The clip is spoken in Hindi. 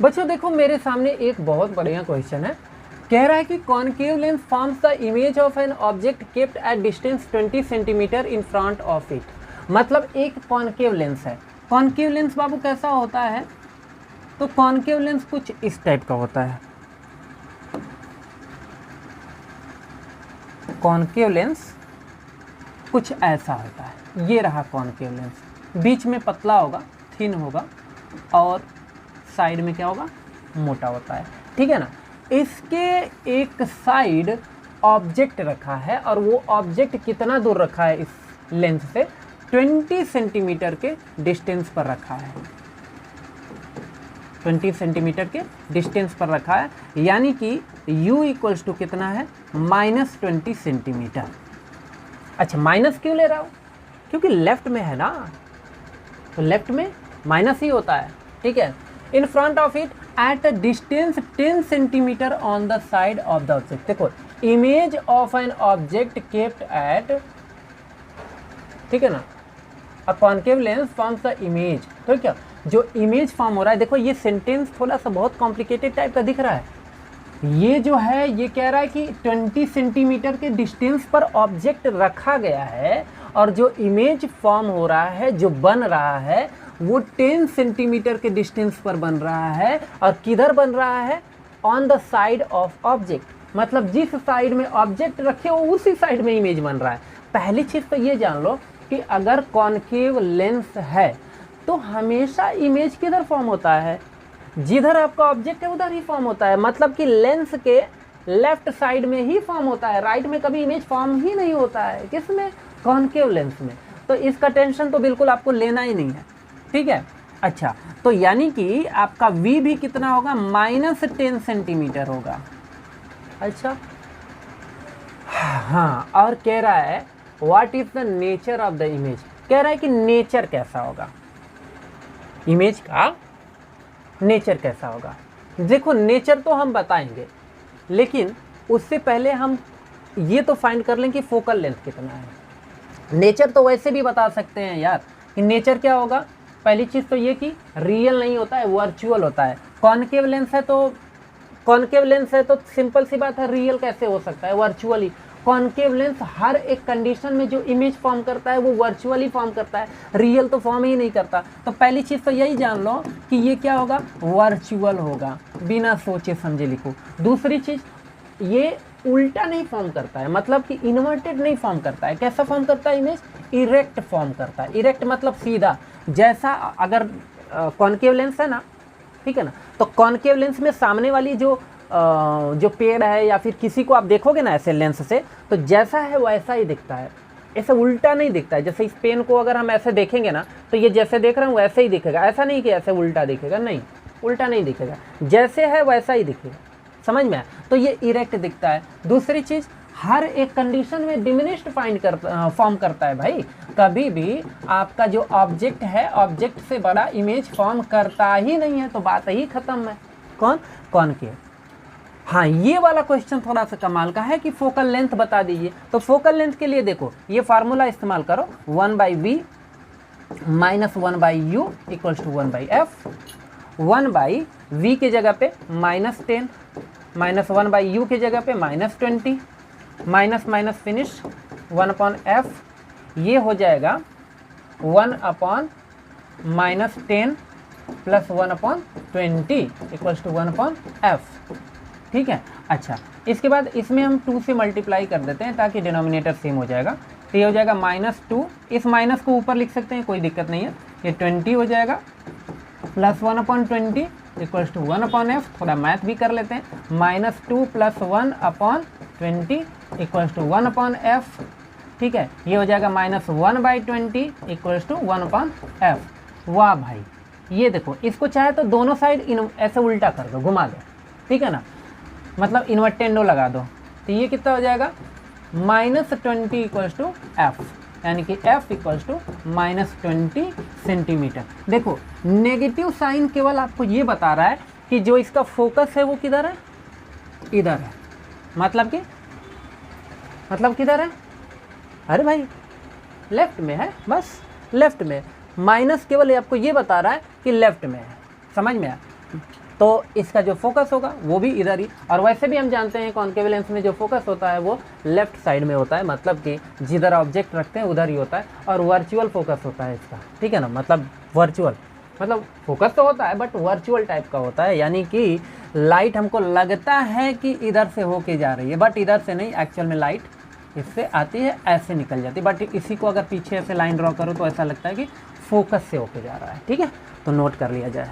बच्चों देखो मेरे सामने एक बहुत बढ़िया क्वेश्चन है। कह रहा है कि concave lens forms the image of an object kept at distance 20 centimetre in front of it. मतलब एक कॉनकेव लेंस है। कॉनकेव लेंस बाबू कैसा होता है? तो कॉनकेव लेंस कुछ इस टाइप का होता है। कॉनकेव लेंस कुछ ऐसा होता है। ये रहा कॉनकेव लेंस, बीच में पतला होगा, थिन होगा, और साइड में क्या होगा? मोटा होता है। ठीक है ना। इसके एक साइड ऑब्जेक्ट रखा है, और वो ऑब्जेक्ट कितना दूर रखा है इस लेंस से? 20 सेंटीमीटर के डिस्टेंस पर रखा है। 20 सेंटीमीटर के डिस्टेंस पर रखा है, यानी कि u इक्वल्स टू कितना है? -20 सेंटीमीटर। अच्छा, माइनस क्यों ले रहा हूँ? क्योंकि लेफ्ट में है ना, तो लेफ्ट में माइनस ही होता है। ठीक है। In front of it at a distance 10 centimetre on the side of the object. देखो, image of an object kept at, ठीक है ना, a concave lens forms the image. तो क्या जो इमेज फॉर्म हो रहा है, देखो ये सेंटेंस थोड़ा सा बहुत कॉम्प्लिकेटेड टाइप का दिख रहा है। ये जो है ये कह रहा है कि 20 सेंटीमीटर के डिस्टेंस पर ऑब्जेक्ट रखा गया है, और जो इमेज फॉर्म हो रहा है, जो बन रहा है, वो 10 सेंटीमीटर के डिस्टेंस पर बन रहा है। और किधर बन रहा है? On the side of object. मतलब जिस साइड में ऑब्जेक्ट रखे हो उसी साइड में इमेज बन रहा है। पहली चीज़ तो ये जान लो कि अगर कॉनकेव लेंस है तो हमेशा इमेज किधर फॉर्म होता है? जिधर आपका ऑब्जेक्ट है उधर ही फॉर्म होता है। मतलब कि लेंस के लेफ्ट साइड में ही फॉर्म होता है, राइट में कभी इमेज फॉर्म ही नहीं होता है। किसमें? कॉनकेव लेंस में। तो इसका टेंशन तो बिल्कुल आपको लेना ही नहीं है। ठीक है। अच्छा, तो यानी कि आपका v भी कितना होगा? -10 सेंटीमीटर होगा। अच्छा, हाँ, और कह रहा है what is the nature of the image. कह रहा है कि नेचर कैसा होगा, इमेज का नेचर कैसा होगा। देखो, नेचर तो हम बताएंगे, लेकिन उससे पहले हम ये तो फाइंड कर लें कि फोकल लेंथ कितना है। नेचर तो वैसे भी बता सकते हैं यार कि नेचर क्या होगा। पहली चीज़ तो ये कि रियल नहीं होता है, वर्चुअल होता है। कॉनकेव लेंस है तो सिंपल सी बात है, रियल कैसे हो सकता है? वर्चुअली। कॉनकेव लेंस हर एक कंडीशन में जो इमेज फॉर्म करता है वो वर्चुअली फॉर्म करता है, रियल तो फॉर्म ही नहीं करता। तो पहली चीज़ तो यही जान लो कि ये क्या होगा? वर्चुअल होगा। बिना सोचे समझे लिखो। दूसरी चीज़, ये उल्टा नहीं फॉर्म करता है, मतलब कि इन्वर्टेड नहीं फॉर्म करता है। कैसा फॉर्म करता है इमेज? इरेक्ट फॉर्म करता है। इरेक्ट मतलब सीधा। जैसा अगर कॉनकेव लेंस है ना, ठीक है ना, तो कॉनकेव लेंस में सामने वाली जो पेड़ है या फिर किसी को आप देखोगे ना ऐसे लेंस से, तो जैसा है वैसा ही दिखता है, ऐसे उल्टा नहीं दिखता है। जैसे इस पेन को अगर हम ऐसे देखेंगे ना, तो ये जैसे देख रहे हैं वैसे ही दिखेगा। ऐसा नहीं कि ऐसे उल्टा दिखेगा, नहीं, उल्टा नहीं दिखेगा, जैसे है वैसा ही दिखेगा। समझ में आया? तो ये इरेक्ट दिखता है। दूसरी चीज़, हर एक कंडीशन में डिमिनिश्ड फॉर्म करता है भाई। कभी भी आपका जो ऑब्जेक्ट है, ऑब्जेक्ट से बड़ा इमेज फॉर्म करता ही नहीं है, तो बात ही खत्म है। कौन? कॉनकेव। हाँ, ये वाला क्वेश्चन थोड़ा सा कमाल का है कि फोकल लेंथ बता दीजिए। तो फोकल लेंथ के लिए देखो, ये फार्मूला इस्तेमाल करो, 1/v - 1/u equals to 1/f। 1/v की जगह पे -10, -1/u की जगह पे -20, माइनस फिनिश 1/f। ये हो जाएगा 1/-10 + 1/20 इक्वल्स टू 1/f। ठीक है। अच्छा, इसके बाद इसमें हम 2 से मल्टीप्लाई कर देते हैं ताकि डिनोमिनेटर सेम हो जाएगा। तो ये हो जाएगा -2, इस माइनस को ऊपर लिख सकते हैं, कोई दिक्कत नहीं है। ये 20 हो जाएगा + 1/20 इक्वल्स टू 1/f। थोड़ा मैथ भी कर लेते हैं, -2 + 1/20 इक्वल्स टू 1/f। ठीक है। ये हो जाएगा -1/20 इक्वल्स टू 1/f। वाह भाई, ये देखो, इसको चाहे तो दोनों साइड ऐसे उल्टा कर दो, घुमा दो। ठीक है ना, मतलब इन्वर्टेंडो लगा दो। तो ये कितना हो जाएगा? -20 इक्वल्स टू f, यानी कि f इक्वल्स टू -20 सेंटीमीटर। देखो, नेगेटिव साइन केवल आपको ये बता रहा है कि जो इसका फोकस है वो किधर है? इधर है। मतलब किधर है? अरे भाई, लेफ्ट में है, बस लेफ्ट में। माइनस केवल आपको ये बता रहा है कि लेफ्ट में है। समझ में आया? तो इसका जो फोकस होगा वो भी इधर ही। और वैसे भी हम जानते हैं कॉनकेव लेंस में जो फोकस होता है वो लेफ्ट साइड में होता है, मतलब कि जिधर ऑब्जेक्ट रखते हैं उधर ही होता है। और वर्चुअल फोकस होता है इसका, ठीक है ना, मतलब वर्चुअल, मतलब फोकस तो होता है बट वर्चुअल टाइप का होता है, यानी कि लाइट हमको लगता है कि इधर से होके जा रही है बट इधर से नहीं, एक्चुअल में लाइट इससे आती है, ऐसे निकल जाती है। बट इसी को अगर पीछे से लाइन ड्रॉ करो तो ऐसा लगता है कि फोकस से होके जा रहा है, ठीक है। तो नोट कर लिया जाए।